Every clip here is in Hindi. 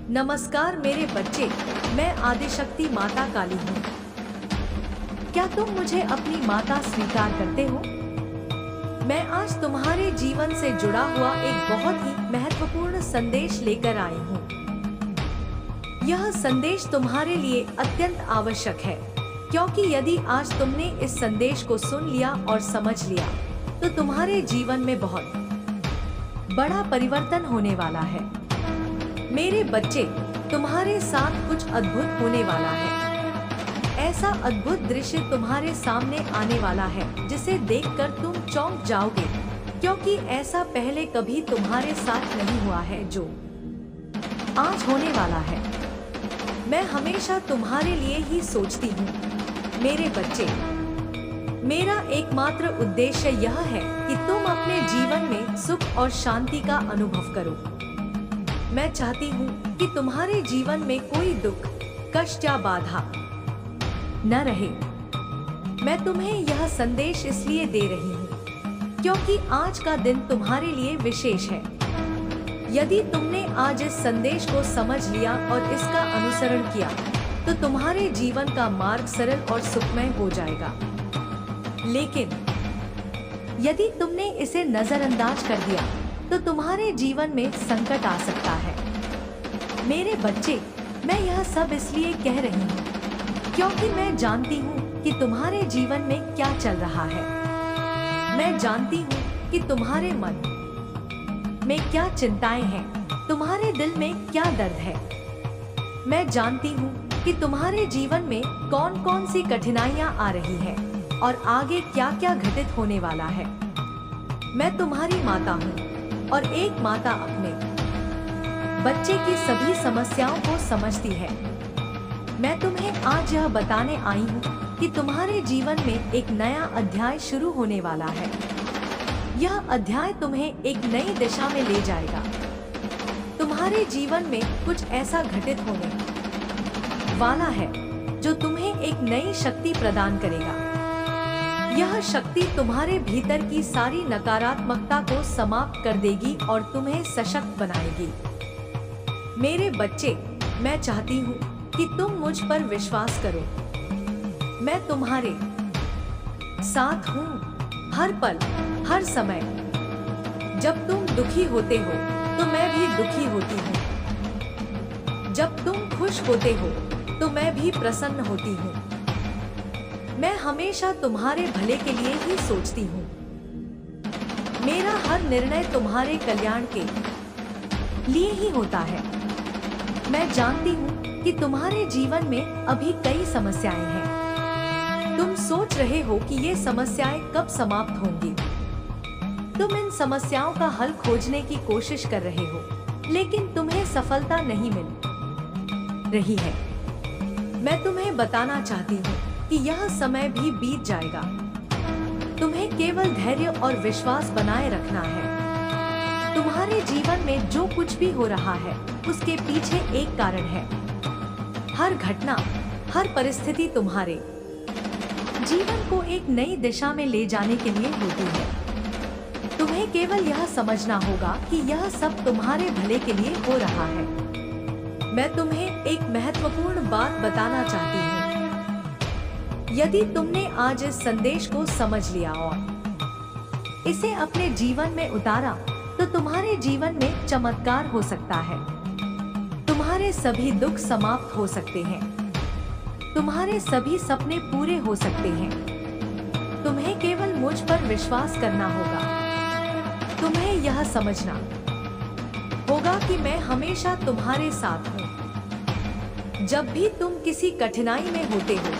नमस्कार मेरे बच्चे, मैं आदिशक्ति माता काली हूँ। क्या तुम मुझे अपनी माता स्वीकार करते हो? मैं आज तुम्हारे जीवन से जुड़ा हुआ एक बहुत ही महत्वपूर्ण संदेश लेकर आई हूँ। यह संदेश तुम्हारे लिए अत्यंत आवश्यक है, क्योंकि यदि आज तुमने इस संदेश को सुन लिया और समझ लिया, तो तुम्हारे जीवन में बहुत बड़ा परिवर्तन होने वाला है। मेरे बच्चे, तुम्हारे साथ कुछ अद्भुत होने वाला है। ऐसा अद्भुत दृश्य तुम्हारे सामने आने वाला है जिसे देखकर तुम चौंक जाओगे, क्योंकि ऐसा पहले कभी तुम्हारे साथ नहीं हुआ है जो आज होने वाला है। मैं हमेशा तुम्हारे लिए ही सोचती हूँ मेरे बच्चे। मेरा एकमात्र उद्देश्य यह है कि तुम अपने जीवन में सुख और शांति का अनुभव करो। मैं चाहती हूँ कि तुम्हारे जीवन में कोई दुख, कष्ट या बाधा न रहे। मैं तुम्हें यह संदेश इसलिए दे रही हूँ क्योंकि आज का दिन तुम्हारे लिए विशेष है। यदि तुमने आज इस संदेश को समझ लिया और इसका अनुसरण किया, तो तुम्हारे जीवन का मार्ग सरल और सुखमय हो जाएगा। लेकिन यदि तुमने इसे नजरअंदाज कर दिया, तो तुम्हारे जीवन में संकट आ सकता है। मेरे बच्चे, मैं यह सब इसलिए कह रही हूँ क्योंकि मैं जानती हूँ कि तुम्हारे जीवन में क्या चल रहा है। मैं जानती हूँ कि तुम्हारे मन में क्या चिंताएं हैं, तुम्हारे दिल में क्या दर्द है। मैं जानती हूँ कि तुम्हारे जीवन में कौन कौन सी कठिनाइयाँ आ रही है और आगे क्या क्या घटित होने वाला है। मैं तुम्हारी माता हूँ और एक माता अपने बच्चे की सभी समस्याओं को समझती है। मैं तुम्हें आज यह बताने आई हूँ कि तुम्हारे जीवन में एक नया अध्याय शुरू होने वाला है। यह अध्याय तुम्हें एक नई दिशा में ले जाएगा। तुम्हारे जीवन में कुछ ऐसा घटित होने वाला है जो तुम्हें एक नई शक्ति प्रदान करेगा। यह शक्ति तुम्हारे भीतर की सारी नकारात्मकता को समाप्त कर देगी और तुम्हें सशक्त बनाएगी। मेरे बच्चे, मैं चाहती हूँ कि तुम मुझ पर विश्वास करो। मैं तुम्हारे साथ हूँ हर पल, हर समय। जब तुम दुखी होते हो, तो मैं भी दुखी होती हूँ। जब तुम खुश होते हो, तो मैं भी प्रसन्न होती हूँ। मैं हमेशा तुम्हारे भले के लिए ही सोचती हूँ। मेरा हर निर्णय तुम्हारे कल्याण के लिए ही होता है। मैं जानती हूँ कि तुम्हारे जीवन में अभी कई समस्याएं हैं। तुम सोच रहे हो कि ये समस्याएं कब समाप्त होंगी। तुम इन समस्याओं का हल खोजने की कोशिश कर रहे हो, लेकिन तुम्हें सफलता नहीं मिल रही है। मैं तुम्हें बताना चाहती हूँ कि यह समय भी बीत जाएगा। तुम्हें केवल धैर्य और विश्वास बनाए रखना है। तुम्हारे जीवन में जो कुछ भी हो रहा है, उसके पीछे एक कारण है। हर घटना, हर परिस्थिति तुम्हारे जीवन को एक नई दिशा में ले जाने के लिए होती है। तुम्हें केवल यह समझना होगा कि यह सब तुम्हारे भले के लिए हो रहा है। मैं तुम्हें एक महत्वपूर्ण बात बताना चाहती हूँ। यदि तुमने आज इस संदेश को समझ लिया और इसे अपने जीवन में उतारा, तो तुम्हारे जीवन में चमत्कार हो सकता है। तुम्हारे सभी दुख समाप्त हो सकते हैं। तुम्हारे सभी सपने पूरे हो सकते हैं। तुम्हें केवल मुझ पर विश्वास करना होगा। तुम्हें यह समझना होगा कि मैं हमेशा तुम्हारे साथ हूँ। जब भी तुम किसी कठिनाई में होते हो,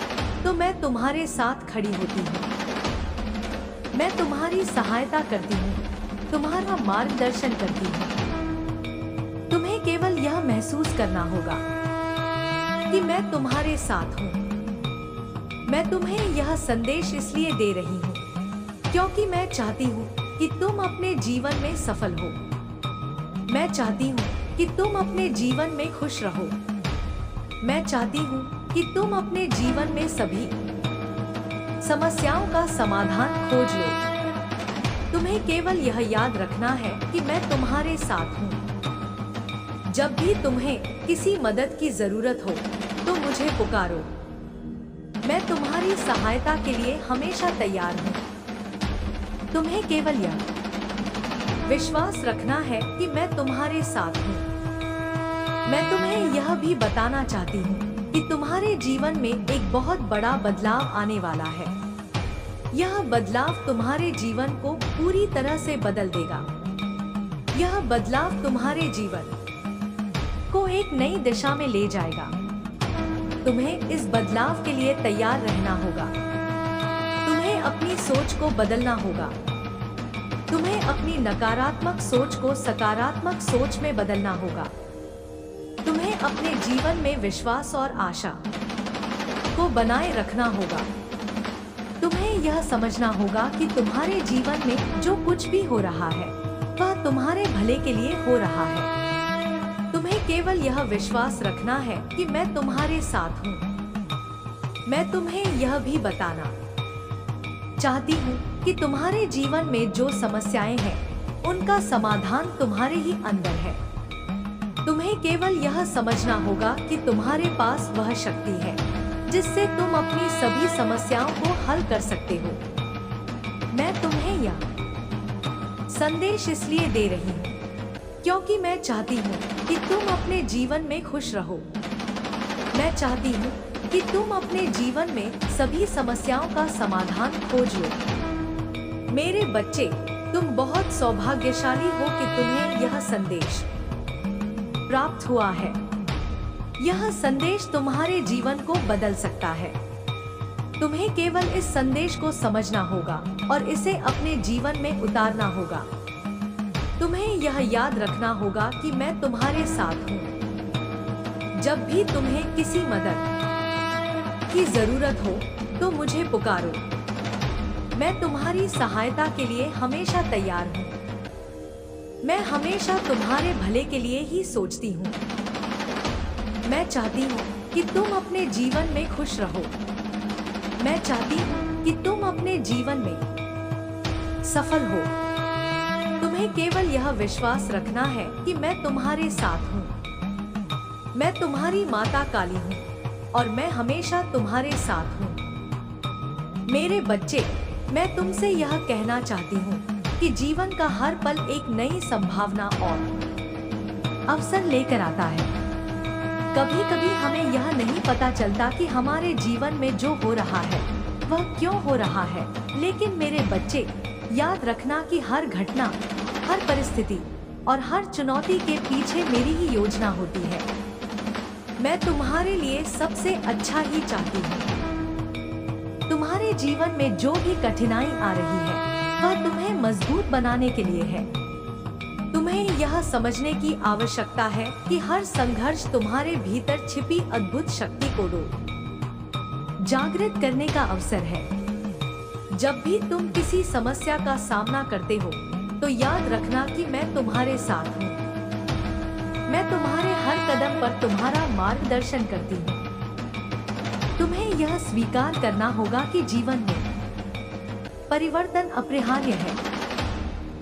तो मैं तुम्हारे साथ खड़ी होती हूँ। मैं तुम्हारी सहायता करती हूँ, तुम्हारा मार्गदर्शन करती हूँ। तुम्हें केवल यह महसूस करना होगा कि मैं तुम्हारे साथ हूँ। मैं तुम्हें यह संदेश इसलिए दे रही हूँ क्योंकि मैं चाहती हूँ कि तुम अपने जीवन में सफल हो। मैं चाहती हूँ कि तुम अपने जीवन में खुश रहो। मैं चाहती हूँ कि तुम अपने जीवन में सभी समस्याओं का समाधान खोज लो। तुम्हें केवल यह याद रखना है कि मैं तुम्हारे साथ हूँ। जब भी तुम्हें किसी मदद की जरूरत हो तो मुझे पुकारो। मैं तुम्हारी सहायता के लिए हमेशा तैयार हूँ। तुम्हें केवल यह विश्वास रखना है कि मैं तुम्हारे साथ हूँ। मैं तुम्हें यह भी बताना चाहती हूँ कि तुम्हारे जीवन में एक बहुत बड़ा बदलाव आने वाला है। यह बदलाव तुम्हारे जीवन को पूरी तरह से बदल देगा। यह बदलाव तुम्हारे जीवन को एक नई दिशा में ले जाएगा। तुम्हें इस बदलाव के लिए तैयार रहना होगा। तुम्हें अपनी सोच को बदलना होगा। तुम्हें अपनी नकारात्मक सोच को सकारात्मक सोच में बदलना होगा। तुम्हें अपने जीवन में विश्वास और आशा को बनाए रखना होगा। तुम्हें यह समझना होगा कि तुम्हारे जीवन में जो कुछ भी हो रहा है वह तुम्हारे भले के लिए हो रहा है। तुम्हें केवल यह विश्वास रखना है कि मैं तुम्हारे साथ हूँ। मैं तुम्हें यह भी बताना चाहती हूँ कि तुम्हारे जीवन में जो समस्याएं हैं उनका समाधान तुम्हारे ही अंदर है। तुम्हें केवल यह समझना होगा कि तुम्हारे पास वह शक्ति है जिससे तुम अपनी सभी समस्याओं को हल कर सकते हो। मैं तुम्हें यह संदेश इसलिए दे रही हूँ क्योंकि मैं चाहती हूँ कि तुम अपने जीवन में खुश रहो। मैं चाहती हूँ कि तुम अपने जीवन में सभी समस्याओं का समाधान खोज लो। मेरे बच्चे, तुम बहुत सौभाग्यशाली हो कि तुम्हें यह संदेश प्राप्त हुआ है। यह संदेश तुम्हारे जीवन को बदल सकता है। तुम्हें केवल इस संदेश को समझना होगा और इसे अपने जीवन में उतारना होगा। तुम्हें यह याद रखना होगा कि मैं तुम्हारे साथ हूँ। जब भी तुम्हें किसी मदद की जरूरत हो तो मुझे पुकारो। मैं तुम्हारी सहायता के लिए हमेशा तैयार हूँ। मैं हमेशा तुम्हारे भले के लिए ही सोचती हूँ। मैं चाहती हूँ कि तुम अपने जीवन में खुश रहो। मैं चाहती हूँ कि तुम अपने जीवन में सफल हो। तुम्हें केवल यह विश्वास रखना है कि मैं तुम्हारे साथ हूँ। मैं तुम्हारी माता काली हूँ और मैं हमेशा तुम्हारे साथ हूँ। मेरे बच्चे, मैं तुमसे यह कहना चाहती हूँ कि जीवन का हर पल एक नई संभावना और अवसर लेकर आता है। कभी कभी हमें यह नहीं पता चलता कि हमारे जीवन में जो हो रहा है वह क्यों हो रहा है, लेकिन मेरे बच्चे, याद रखना कि हर घटना, हर परिस्थिति और हर चुनौती के पीछे मेरी ही योजना होती है। मैं तुम्हारे लिए सबसे अच्छा ही चाहती हूँ। तुम्हारे जीवन में जो भी कठिनाई आ रही है वह तुम्हें मजबूत बनाने के लिए है। तुम्हें यह समझने की आवश्यकता है कि हर संघर्ष तुम्हारे भीतर छिपी अद्भुत शक्ति को जागृत करने का अवसर है। जब भी तुम किसी समस्या का सामना करते हो तो याद रखना कि मैं तुम्हारे साथ हूँ। मैं तुम्हारे हर कदम पर तुम्हारा मार्गदर्शन करती हूँ। तुम्हें यह स्वीकार करना होगा कि जीवन में परिवर्तन अपरिहार्य है।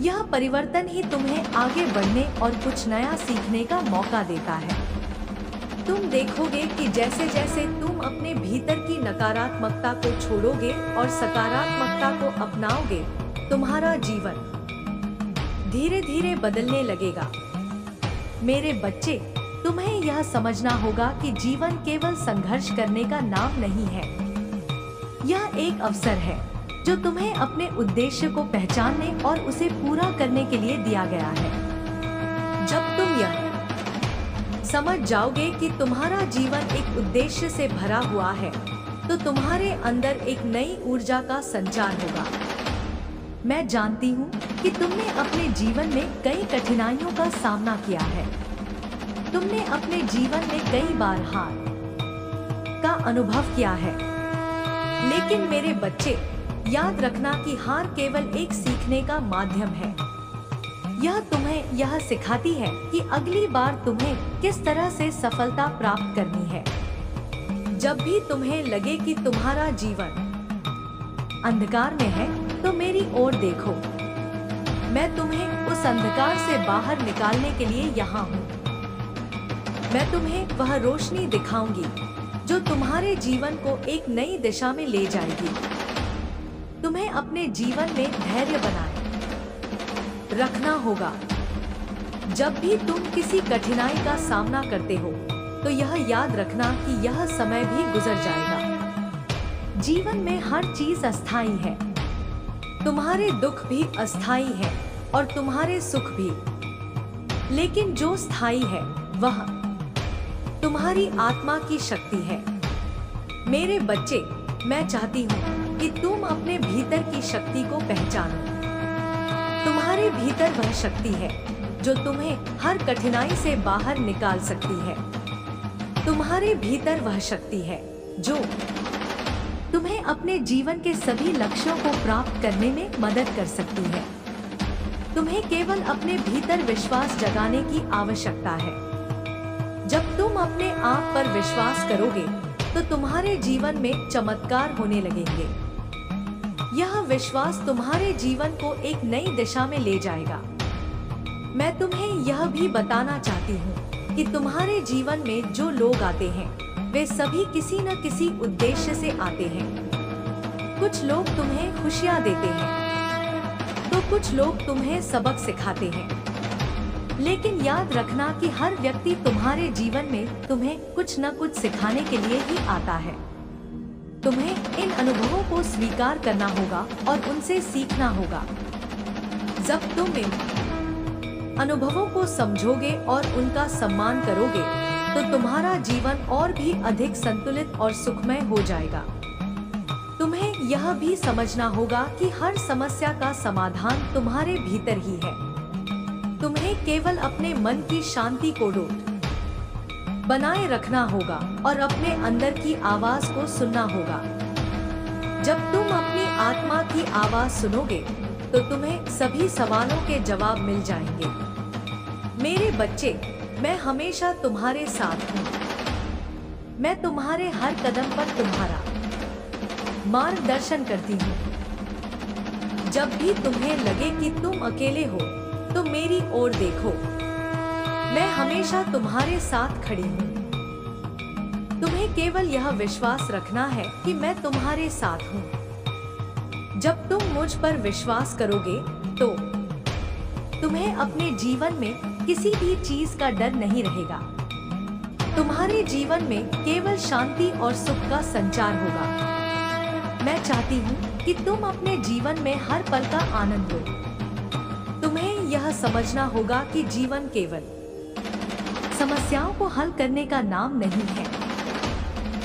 यह परिवर्तन ही तुम्हें आगे बढ़ने और कुछ नया सीखने का मौका देता है। तुम देखोगे कि जैसे जैसे तुम अपने भीतर की नकारात्मकता को छोड़ोगे और सकारात्मकता को अपनाओगे, तुम्हारा जीवन धीरे धीरे बदलने लगेगा। मेरे बच्चे, तुम्हें यह समझना होगा कि जीवन केवल संघर्ष करने का नाम नहीं है। यह एक अवसर है जो तुम्हें अपने उद्देश्य को पहचानने और उसे पूरा करने के लिए दिया गया है। जब तुम यह समझ जाओगे कि तुम्हारा जीवन एक उद्देश्य से भरा हुआ है, तो तुम्हारे अंदर एक नई ऊर्जा का संचार होगा। मैं जानती हूँ कि तुमने अपने जीवन में कई कठिनाइयों का सामना किया है। तुमने अपने जीवन में कई बार हार का अनुभव किया है। लेकिन मेरे बच्चे, याद रखना कि हार केवल एक सीखने का माध्यम है। यह तुम्हें यह सिखाती है कि अगली बार तुम्हें किस तरह से सफलता प्राप्त करनी है। जब भी तुम्हें लगे कि तुम्हारा जीवन अंधकार में है, तो मेरी ओर देखो। मैं तुम्हें उस अंधकार से बाहर निकालने के लिए यहाँ हूँ। मैं तुम्हें वह रोशनी दिखाऊंगी जो तुम्हारे जीवन को एक नई दिशा में ले जाएगी। तुम्हें अपने जीवन में धैर्य बनाए रखना होगा। जब भी तुम किसी कठिनाई का सामना करते हो तो यह याद रखना कि यह समय भी गुजर जाएगा। जीवन में हर चीज अस्थाई है। तुम्हारे दुख भी अस्थाई है और तुम्हारे सुख भी, लेकिन जो स्थायी है वह तुम्हारी आत्मा की शक्ति है। मेरे बच्चे, मैं चाहती हूँ कि तुम अपने भीतर की शक्ति को पहचानो। तुम्हारे भीतर वह शक्ति है जो तुम्हें हर कठिनाई से बाहर निकाल सकती है। तुम्हारे भीतर वह शक्ति है जो तुम्हें अपने जीवन के सभी लक्ष्यों को प्राप्त करने में मदद कर सकती है। तुम्हें केवल अपने भीतर विश्वास जगाने की आवश्यकता है। जब तुम अपने आप पर विश्वास करोगे तो तुम्हारे जीवन में चमत्कार होने लगेंगे। यह विश्वास तुम्हारे जीवन को एक नई दिशा में ले जाएगा। मैं तुम्हें यह भी बताना चाहती हूँ कि तुम्हारे जीवन में जो लोग आते हैं वे सभी किसी न किसी उद्देश्य से आते हैं। कुछ लोग तुम्हें खुशियाँ देते हैं तो कुछ लोग तुम्हें सबक सिखाते हैं। लेकिन याद रखना कि हर व्यक्ति तुम्हारे जीवन में तुम्हें कुछ न कुछ सिखाने के लिए ही आता है। तुम्हें इन अनुभवों को स्वीकार करना होगा और उनसे सीखना होगा। जब तुम इन अनुभवों को समझोगे और उनका सम्मान करोगे तो तुम्हारा जीवन और भी अधिक संतुलित और सुखमय हो जाएगा। तुम्हें यह भी समझना होगा कि हर समस्या का समाधान तुम्हारे भीतर ही है। तुम्हें केवल अपने मन की शांति को बनाए रखना होगा और अपने अंदर की आवाज को सुनना होगा। जब तुम अपनी आत्मा की आवाज सुनोगे तो तुम्हें सभी सवालों के जवाब मिल जाएंगे। मेरे बच्चे, मैं हमेशा तुम्हारे साथ हूँ। मैं तुम्हारे हर कदम पर तुम्हारा मार्गदर्शन करती हूँ। जब भी तुम्हें लगे कि तुम अकेले हो तो मेरी ओर देखो। मैं हमेशा तुम्हारे साथ खड़ी हूँ। तुम्हें केवल यह विश्वास रखना है कि मैं तुम्हारे साथ हूँ। जब तुम मुझ पर विश्वास करोगे तो तुम्हें अपने जीवन में किसी भी चीज का डर नहीं रहेगा। तुम्हारे जीवन में केवल शांति और सुख का संचार होगा। मैं चाहती हूँ कि तुम अपने जीवन में हर पल का आनंद लो। तुम्हें यह समझना होगा कि जीवन केवल समस्याओं को हल करने का नाम नहीं है।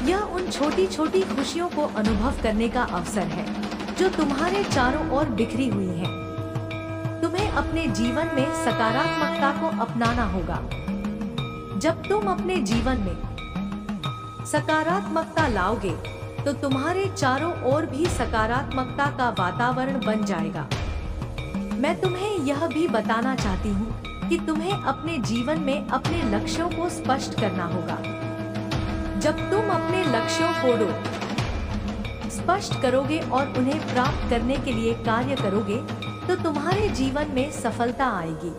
यह उन छोटी छोटी खुशियों को अनुभव करने का अवसर है जो तुम्हारे चारों ओर बिखरी हुई हैं। तुम्हें अपने जीवन में सकारात्मकता को अपनाना होगा। जब तुम अपने जीवन में सकारात्मकता लाओगे तो तुम्हारे चारों ओर भी सकारात्मकता का वातावरण बन जाएगा। मैं तुम्हें यह भी बताना चाहती हूँ कि तुम्हें अपने जीवन में अपने लक्ष्यों को स्पष्ट करना होगा। जब तुम अपने लक्ष्यों को स्पष्ट करोगे और उन्हें प्राप्त करने के लिए कार्य करोगे तो तुम्हारे जीवन में सफलता आएगी।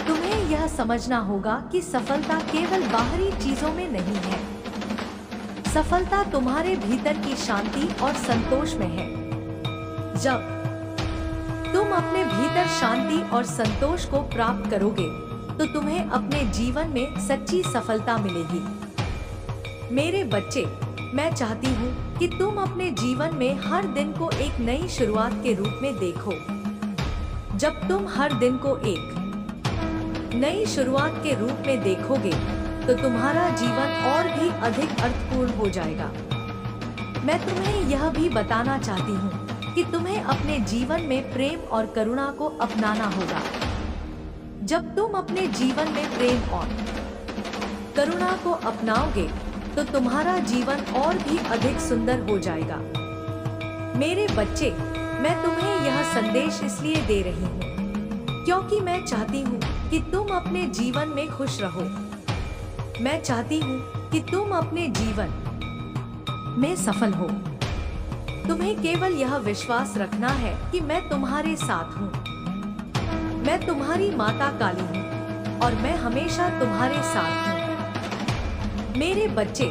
तुम्हें यह समझना होगा कि सफलता केवल बाहरी चीजों में नहीं है। सफलता तुम्हारे भीतर की शांति और संतोष में है। जब तुम अपने भीतर शांति और संतोष को प्राप्त करोगे तो तुम्हें अपने जीवन में सच्ची सफलता मिलेगी। मेरे बच्चे, मैं चाहती हूँ कि तुम अपने जीवन में हर दिन को एक नई शुरुआत के रूप में देखो। जब तुम हर दिन को एक नई शुरुआत के रूप में देखोगे तो तुम्हारा जीवन और भी अधिक अर्थपूर्ण हो जाएगा। मैं तुम्हें यह भी बताना चाहती हूँ कि तुम्हें अपने जीवन में प्रेम और करुणा को अपनाना होगा। जब तुम अपने जीवन में प्रेम और करुणा को अपनाओगे तो तुम्हारा जीवन और भी अधिक सुंदर हो जाएगा। मेरे बच्चे, मैं तुम्हें यह संदेश इसलिए दे रही हूँ क्योंकि मैं चाहती हूँ कि तुम अपने जीवन में खुश रहो। मैं चाहती हूँ कि तुम अपने जीवन में सफल हो। तुम्हें केवल यह विश्वास रखना है कि मैं तुम्हारे साथ हूँ। मैं तुम्हारी माता काली हूँ और मैं हमेशा तुम्हारे साथ हूँ। मेरे बच्चे,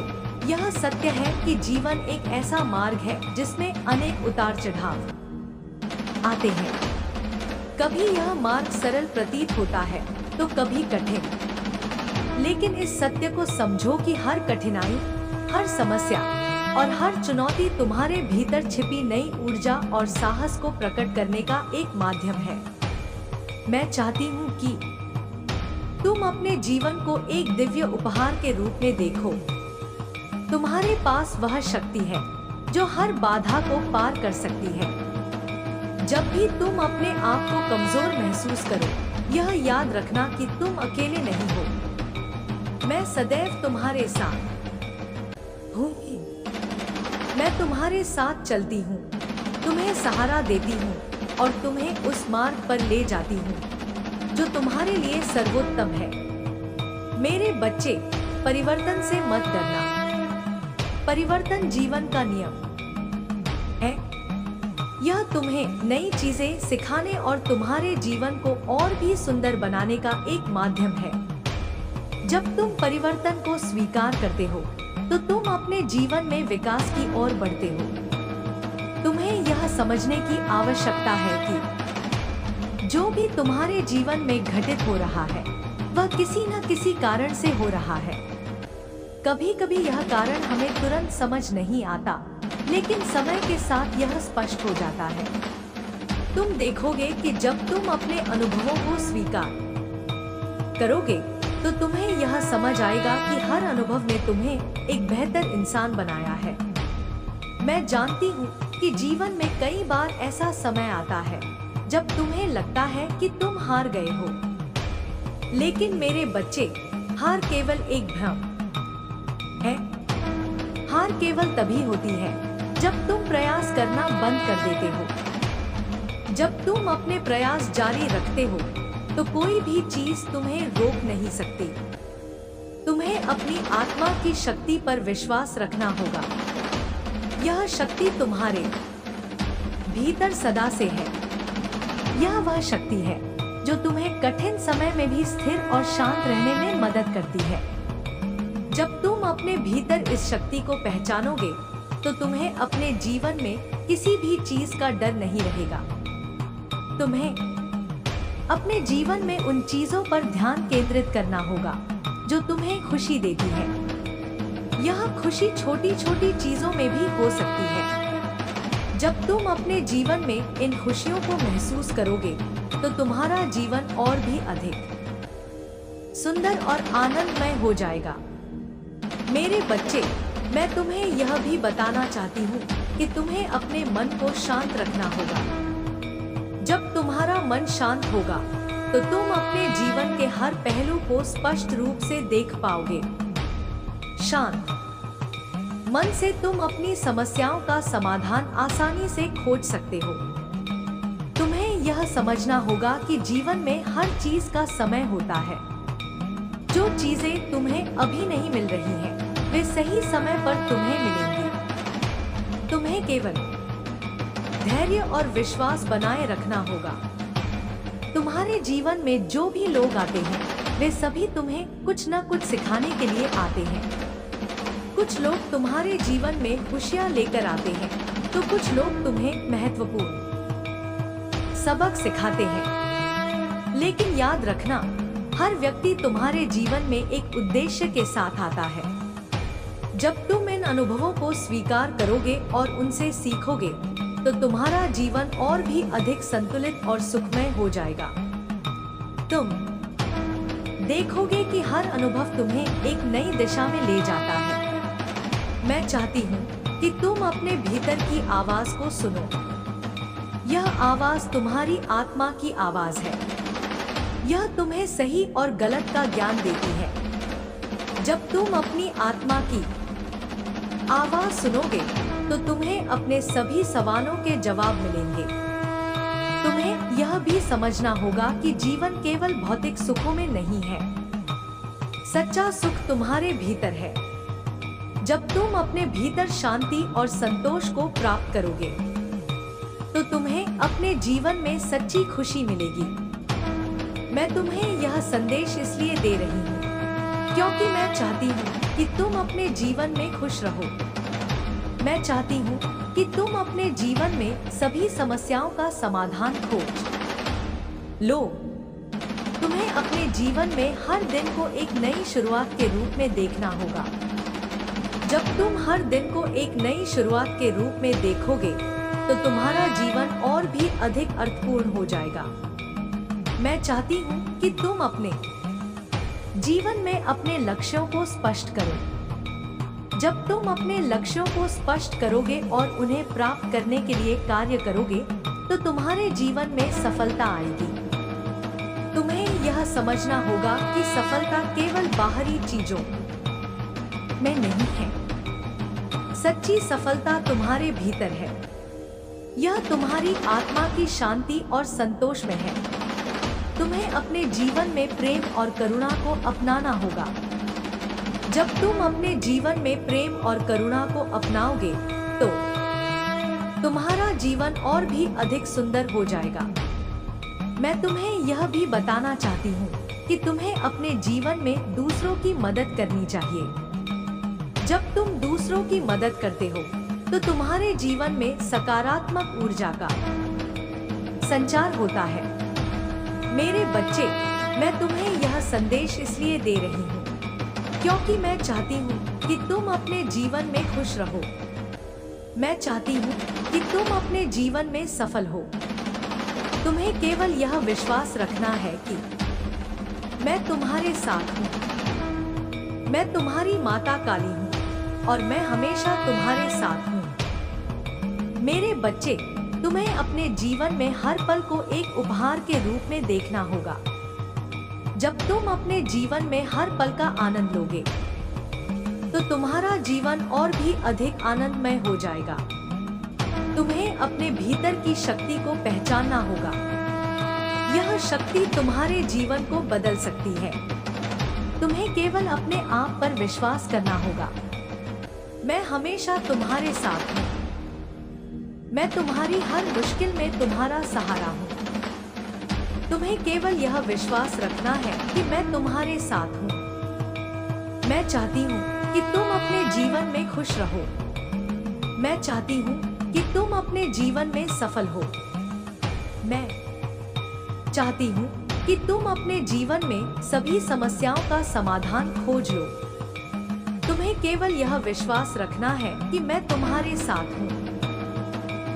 यह सत्य है कि जीवन एक ऐसा मार्ग है जिसमें अनेक उतार चढ़ाव आते हैं। कभी यह मार्ग सरल प्रतीत होता है तो कभी कठिन। लेकिन इस सत्य को समझो कि हर कठिनाई, हर समस्या और हर चुनौती तुम्हारे भीतर छिपी नई ऊर्जा और साहस को प्रकट करने का एक माध्यम है। मैं चाहती हूँ कि तुम अपने जीवन को एक दिव्य उपहार के रूप में देखो। तुम्हारे पास वह शक्ति है जो हर बाधा को पार कर सकती है। जब भी तुम अपने आप को कमजोर महसूस करो, यह याद रखना कि तुम अकेले नहीं हो। मैं सदैव तुम्हारे साथ हूँ। मैं तुम्हारे साथ चलती हूँ, तुम्हें सहारा देती हूँ और तुम्हें उस मार्ग पर ले जाती हूँ जो तुम्हारे लिए सर्वोत्तम है। मेरे बच्चे, परिवर्तन से मत डरना। परिवर्तन जीवन का नियम है। यह तुम्हें नई चीजें सिखाने और तुम्हारे जीवन को और भी सुंदर बनाने का एक माध्यम है। जब तुम परिवर्तन को स्वीकार करते हो तो तुम अपने जीवन में विकास की ओर बढ़ते हो। तुम्हें यह समझने की आवश्यकता है कि जो भी तुम्हारे जीवन में घटित हो रहा है वह किसी न किसी कारण से हो रहा है। कभी कभी यह कारण हमें तुरंत समझ नहीं आता, लेकिन समय के साथ यह स्पष्ट हो जाता है। तुम देखोगे कि जब तुम अपने अनुभवों को स्वीकार करोगे तो तुम्हें यह समझ आएगा कि हर अनुभव ने तुम्हें एक बेहतर इंसान बनाया है। मैं जानती हूँ कि जीवन में कई बार ऐसा समय आता है जब तुम्हें लगता है कि तुम हार गए हो। लेकिन मेरे बच्चे, हार केवल एक भ्रम है। हार केवल तभी होती है जब तुम प्रयास करना बंद कर देते हो। जब तुम अपने प्रयास जारी रखते हो तो कोई भी चीज तुम्हें रोक नहीं सकती। तुम्हें अपनी आत्मा की शक्ति पर विश्वास रखना होगा। यह शक्ति तुम्हारे भीतर सदा से है। यह वह शक्ति है जो तुम्हें कठिन समय में भी स्थिर और शांत रहने में मदद करती है। जब तुम अपने भीतर इस शक्ति को पहचानोगे तो तुम्हें अपने जीवन में किसी भी चीज का डर नहीं रहेगा। तुम्हें अपने जीवन में उन चीजों पर ध्यान केंद्रित करना होगा जो तुम्हें खुशी देती है। यह खुशी छोटी छोटी चीजों में भी हो सकती है। जब तुम अपने जीवन में इन खुशियों को महसूस करोगे तो तुम्हारा जीवन और भी अधिक सुंदर और आनंदमय हो जाएगा। मेरे बच्चे, मैं तुम्हें यह भी बताना चाहती हूँ कि तुम्हें अपने मन को शांत रखना होगा। जब तुम्हारा मन शांत होगा तो तुम अपने जीवन के हर पहलू को स्पष्ट रूप से देख पाओगे। शांत मन से तुम अपनी समस्याओं का समाधान आसानी से खोज सकते हो। तुम्हें यह समझना होगा कि जीवन में हर चीज का समय होता है। जो चीजें तुम्हें अभी नहीं मिल रही हैं, वे सही समय पर तुम्हें मिलेंगी। तुम्हें केवल धैर्य और विश्वास बनाए रखना होगा। तुम्हारे जीवन में जो भी लोग आते हैं, वे सभी तुम्हें कुछ न कुछ सिखाने के लिए आते हैं। कुछ लोग तुम्हारे जीवन में खुशियां लेकर आते हैं, तो कुछ लोग तुम्हें महत्वपूर्ण सबक सिखाते हैं। लेकिन याद रखना, हर व्यक्ति तुम्हारे जीवन में एक उद्देश्य के साथ आता है। जब तुम इन अनुभवों को स्वीकार करोगे और उनसे सीखोगे तो तुम्हारा जीवन और भी अधिक संतुलित और सुखमय हो जाएगा। तुम देखोगे कि हर अनुभव तुम्हें एक नई दिशा में ले जाता है। मैं चाहती हूँ कि तुम अपने भीतर की आवाज को सुनो। यह आवाज तुम्हारी आत्मा की आवाज है। यह तुम्हें सही और गलत का ज्ञान देती है। जब तुम अपनी आत्मा की आवाज सुनोगे तो तुम्हें अपने सभी सवालों के जवाब मिलेंगे। तुम्हें यह भी समझना होगा कि जीवन केवल भौतिक सुखों में नहीं है। सच्चा सुख तुम्हारे भीतर है। जब तुम अपने भीतर शांति और संतोष को प्राप्त करोगे तो तुम्हें अपने जीवन में सच्ची खुशी मिलेगी। मैं तुम्हें यह संदेश इसलिए दे रही हूँ क्योंकि मैं चाहती हूँ कि तुम अपने जीवन में खुश रहो। मैं चाहती हूँ कि तुम अपने जीवन में सभी समस्याओं का समाधान खोज लो। तुम्हें अपने जीवन में हर दिन को एक नई शुरुआत के रूप में देखना होगा। जब तुम हर दिन को एक नई शुरुआत के रूप में देखोगे तो तुम्हारा जीवन और भी अधिक अर्थपूर्ण हो जाएगा। मैं चाहती हूँ कि तुम अपने जीवन में अपने लक्ष्यों को स्पष्ट करो। जब तुम अपने लक्ष्यों को स्पष्ट करोगे और उन्हें प्राप्त करने के लिए कार्य करोगे तो तुम्हारे जीवन में सफलता आएगी। तुम्हें यह समझना होगा कि सफलता केवल बाहरी चीजों में नहीं है। सच्ची सफलता तुम्हारे भीतर है। यह तुम्हारी आत्मा की शांति और संतोष में है। तुम्हें अपने जीवन में प्रेम और करुणा को अपनाना होगा। जब तुम अपने जीवन में प्रेम और करुणा को अपनाओगे तो तुम्हारा जीवन और भी अधिक सुंदर हो जाएगा। मैं तुम्हें यह भी बताना चाहती हूँ कि तुम्हें अपने जीवन में दूसरों की मदद करनी चाहिए। जब तुम दूसरों की मदद करते हो तो तुम्हारे जीवन में सकारात्मक ऊर्जा का संचार होता है। मेरे बच्चे, मैं तुम्हें यह संदेश इसलिए दे रही हूँ क्योंकि मैं चाहती हूँ कि तुम अपने जीवन में खुश रहो। मैं चाहती हूँ कि तुम अपने जीवन में सफल हो। तुम्हें केवल यह विश्वास रखना है कि मैं तुम्हारे साथ हूँ। मैं तुम्हारी माता काली हूँ और मैं हमेशा तुम्हारे साथ हूँ। मेरे बच्चे, तुम्हें अपने जीवन में हर पल को एक उपहार के रूप में देखना होगा। जब तुम अपने जीवन में हर पल का आनंद लोगे तो तुम्हारा जीवन और भी अधिक आनंदमय हो जाएगा। तुम्हें अपने भीतर की शक्ति को पहचानना होगा। यह शक्ति तुम्हारे जीवन को बदल सकती है। तुम्हें केवल अपने आप पर विश्वास करना होगा। मैं हमेशा तुम्हारे साथ हूँ। मैं तुम्हारी हर मुश्किल में तुम्हारा सहारा हूँ। तुम्हें केवल यह विश्वास रखना है कि मैं तुम्हारे साथ हूँ। मैं चाहती हूँ कि तुम अपने जीवन में खुश रहो। मैं चाहती हूँ कि तुम अपने जीवन में सफल हो। मैं चाहती हूँ कि तुम अपने जीवन में सभी समस्याओं का समाधान खोज लो। तुम्हें केवल यह विश्वास रखना है कि मैं तुम्हारे साथ हूँ।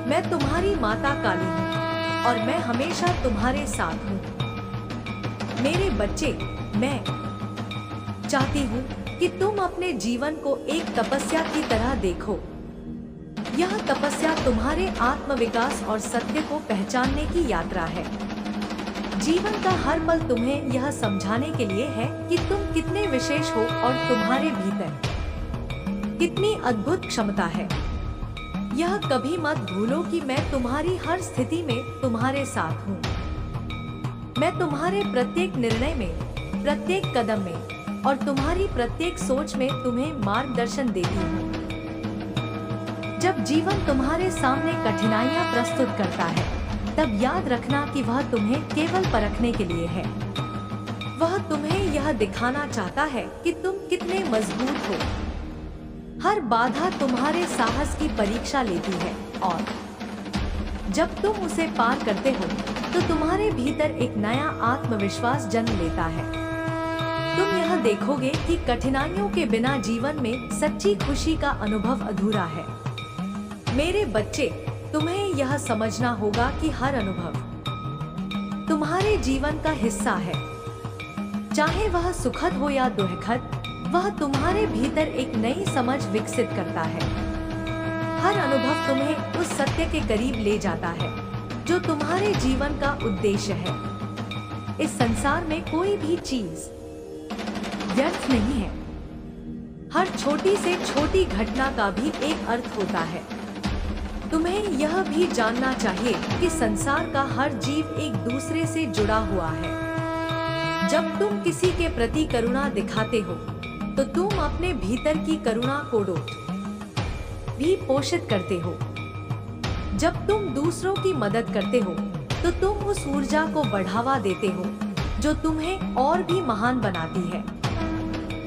मैं तुम्हारी माता काली हूँ और मैं हमेशा तुम्हारे साथ हूँ। मेरे बच्चे, मैं चाहती हूँ कि तुम अपने जीवन को एक तपस्या की तरह देखो। यह तपस्या तुम्हारे आत्मविकास और सत्य को पहचानने की यात्रा है। जीवन का हर पल तुम्हें यह समझाने के लिए है कि तुम कितने विशेष हो और तुम्हारे भीतर कितनी अद्भुत क्षमता है। यह कभी मत भूलो कि मैं तुम्हारी हर स्थिति में तुम्हारे साथ हूँ। मैं तुम्हारे प्रत्येक निर्णय में, प्रत्येक कदम में और तुम्हारी प्रत्येक सोच में तुम्हें मार्गदर्शन देती हूँ। जब जीवन तुम्हारे सामने कठिनाइयाँ प्रस्तुत करता है तब याद रखना कि वह तुम्हें केवल परखने के लिए है। वह तुम्हें यह दिखाना चाहता है कि तुम कितने मजबूत हो। हर बाधा तुम्हारे साहस की परीक्षा लेती है और जब तुम उसे पार करते हो तो तुम्हारे भीतर एक नया आत्मविश्वास जन्म लेता है। तुम यह देखोगे कि कठिनाइयों के बिना जीवन में सच्ची खुशी का अनुभव अधूरा है। मेरे बच्चे, तुम्हें यह समझना होगा कि हर अनुभव तुम्हारे जीवन का हिस्सा है। चाहे वह सुखद हो या दुखद, वह तुम्हारे भीतर एक नई समझ विकसित करता है। हर अनुभव तुम्हें उस सत्य के करीब ले जाता है जो तुम्हारे जीवन का उद्देश्य है। इस संसार में कोई भी चीज व्यर्थ नहीं है। हर छोटी से छोटी घटना का भी एक अर्थ होता है। तुम्हें यह भी जानना चाहिए कि संसार का हर जीव एक दूसरे से जुड़ा हुआ है। जब तुम किसी के प्रति करुणा दिखाते हो तो तुम अपने भीतर की करुणा को भी पोषित करते हो। जब तुम दूसरों की मदद करते हो तो तुम उस ऊर्जा को बढ़ावा देते हो जो तुम्हें और भी महान बनाती है।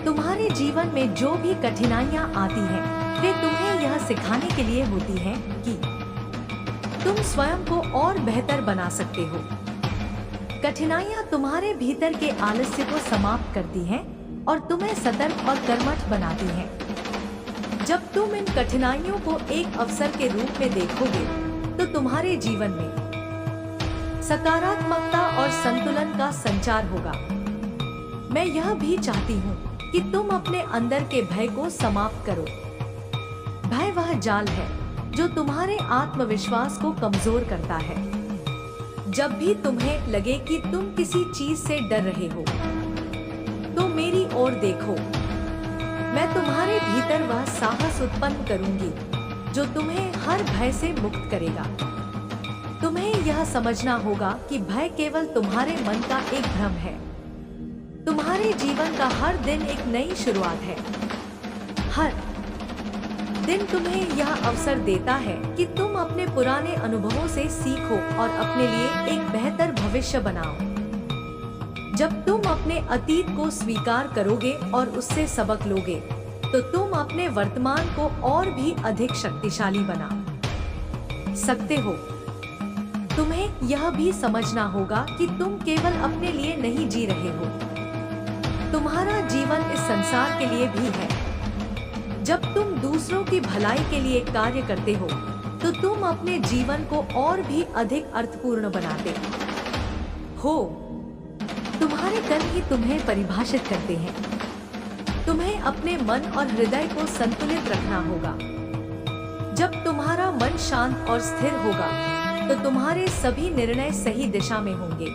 तुम्हारे जीवन में जो भी कठिनाइयाँ आती हैं, वे तुम्हें यह सिखाने के लिए होती हैं कि तुम स्वयं को और बेहतर बना सकते हो। कठिनाइयाँ तुम्हारे भीतर के आलस्य को समाप्त करती हैं और तुम्हें सतर्क और कर्मठ बनाती हैं। जब तुम इन कठिनाइयों को एक अवसर के रूप में देखोगे, तो तुम्हारे जीवन में सकारात्मकता और संतुलन का संचार होगा। मैं यह भी चाहती हूँ कि तुम अपने अंदर के भय को समाप्त करो। भय वह जाल है जो तुम्हारे आत्मविश्वास को कमजोर करता है। जब भी तुम्हें लगे कि तुम किसी चीज से डर रहे हो, तो मेरी ओर देखो। मैं तुम्हारे भीतर वह साहस उत्पन्न करूंगी जो तुम्हें हर भय से मुक्त करेगा। तुम्हें यह समझना होगा कि भय केवल तुम्हारे मन का एक भ्रम है। तुम्हारे जीवन का हर दिन एक नई शुरुआत है। हर दिन तुम्हें यह अवसर देता है कि तुम अपने पुराने अनुभवों से सीखो और अपने लिए एक बेहतर भविष्य बनाओ। जब तुम अपने अतीत को स्वीकार करोगे और उससे सबक लोगे, तो तुम अपने वर्तमान को और भी अधिक शक्तिशाली बना सकते हो। तुम्हें यह भी समझना होगा कि तुम केवल अपने लिए नहीं जी रहे हो। तुम्हारा जीवन इस संसार के लिए भी है। जब तुम दूसरों की भलाई के लिए कार्य करते हो, तो तुम अपने जीवन को और भी अधिक अर्थपूर्ण बनाते हो। तुम्हारे कर्म ही तुम्हें परिभाषित करते हैं। तुम्हें अपने मन और हृदय को संतुलित रखना होगा। जब तुम्हारा मन शांत और स्थिर होगा, तो तुम्हारे सभी निर्णय सही दिशा में होंगे।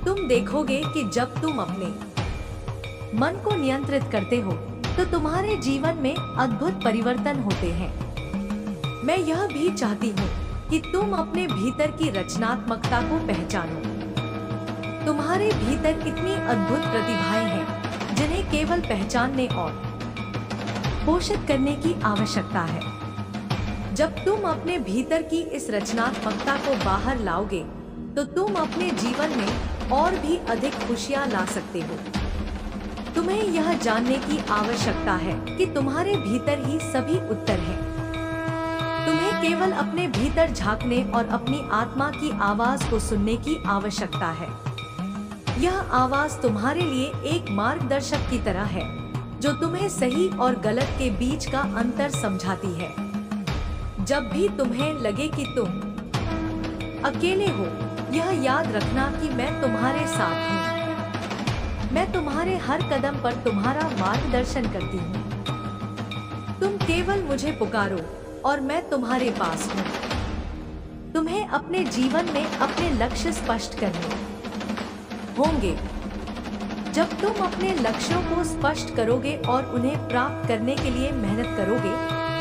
तुम देखोगे कि जब तुम अपने मन को नियंत्रित करते हो, तो तुम्हारे जीवन में अद्भुत परिवर्तन होते हैं। मैं यह भी चाहती हूँ कि तुम अपने भीतर की रचनात्मकता को पहचानो। तुम्हारे भीतर इतनी अद्भुत प्रतिभाएं हैं जिन्हें केवल पहचानने और पोषित करने की आवश्यकता है। जब तुम अपने भीतर की इस रचनात्मकता को बाहर लाओगे, तो तुम अपने जीवन में और भी अधिक खुशियां ला सकते हो। तुम्हें यह जानने की आवश्यकता है कि तुम्हारे भीतर ही सभी उत्तर हैं। तुम्हें केवल अपने भीतर झांकने और अपनी आत्मा की आवाज को सुनने की आवश्यकता है। यह आवाज तुम्हारे लिए एक मार्गदर्शक की तरह है, जो तुम्हें सही और गलत के बीच का अंतर समझाती है। जब भी तुम्हें लगे कि तुम अकेले हो, यह याद रखना कि मैं तुम्हारे साथ हूँ। मैं तुम्हारे हर कदम पर तुम्हारा मार्गदर्शन करती हूँ। तुम केवल मुझे पुकारो और मैं तुम्हारे पास हूँ। तुम्हें अपने जीवन में अपने लक्ष्य स्पष्ट करने होंगे। जब तुम अपने लक्ष्यों को स्पष्ट करोगे और उन्हें प्राप्त करने के लिए मेहनत करोगे,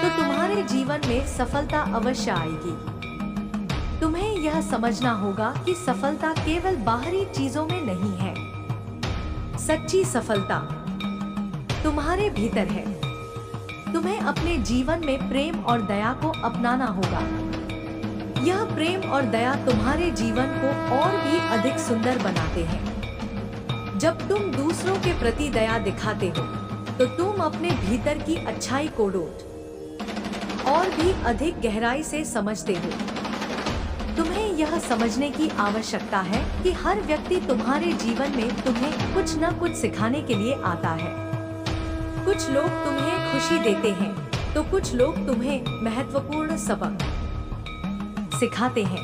तो तुम्हारे जीवन में सफलता अवश्य आएगी। तुम्हें यह समझना होगा कि सफलता केवल बाहरी चीजों में नहीं है। सच्ची सफलता तुम्हारे भीतर है। तुम्हें अपने जीवन में प्रेम और दया को अपनाना होगा। यह प्रेम और दया तुम्हारे जीवन को और भी अधिक सुंदर बनाते हैं। जब तुम दूसरों के प्रति दया दिखाते हो, तो तुम अपने भीतर की अच्छाई को और भी अधिक गहराई से समझते हो। तुम्हें यह समझने की आवश्यकता है कि हर व्यक्ति तुम्हारे जीवन में तुम्हें कुछ न कुछ सिखाने के लिए आता है। कुछ लोग तुम्हें खुशी देते हैं, तो कुछ लोग तुम्हें महत्वपूर्ण सबक सिखाते हैं।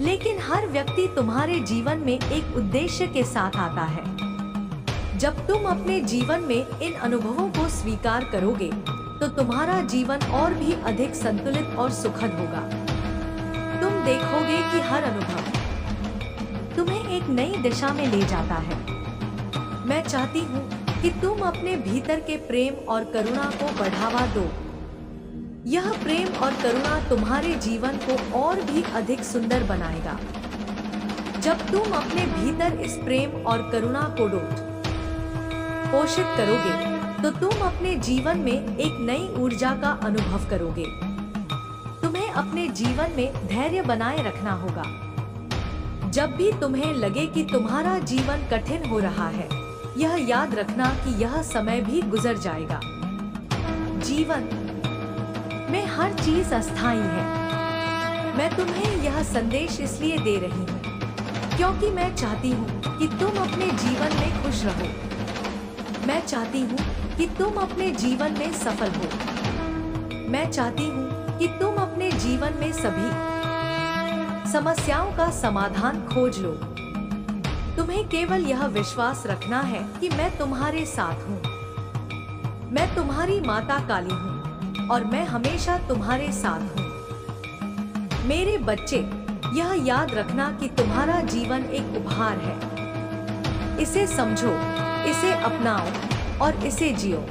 लेकिन हर व्यक्ति तुम्हारे जीवन में एक उद्देश्य के साथ आता है। जब तुम अपने जीवन में इन अनुभवों को स्वीकार करोगे, तो तुम्हारा जीवन और भी अधिक संतुलित और सुखद होगा। तुम देखोगे कि हर अनुभव तुम्हें एक नई दिशा में ले जाता है। मैं चाहती हूँ कि तुम अपने भीतर के प्रेम और करुणा को बढ़ावा दो। यह प्रेम और करुणा तुम्हारे जीवन को और भी अधिक सुंदर बनाएगा। जब तुम अपने भीतर इस प्रेम और करुणा को पोषित करोगे, तो तुम अपने जीवन में एक नई ऊर्जा का अनुभव करोगे। तुम्हें अपने जीवन में धैर्य बनाए रखना होगा। जब भी तुम्हें लगे कि तुम्हारा जीवन कठिन हो रहा है, यह याद रखना कि यह समय भी गुजर जाएगा। जीवन में हर चीज अस्थायी है। मैं तुम्हें यह संदेश इसलिए दे रही हूँ क्योंकि मैं चाहती हूँ कि तुम अपने जीवन में खुश रहो। मैं चाहती हूँ कि तुम अपने जीवन में सफल हो। मैं चाहती हूँ कि तुम अपने जीवन में सभी समस्याओं का समाधान खोज लो। तुम्हें केवल यह विश्वास रखना है कि मैं तुम्हारे साथ हूँ। मैं तुम्हारी माता काली हूँ और मैं हमेशा तुम्हारे साथ हूँ। मेरे बच्चे, यह याद रखना कि तुम्हारा जीवन एक उपहार है। इसे समझो, इसे अपनाओ और इसे जियो।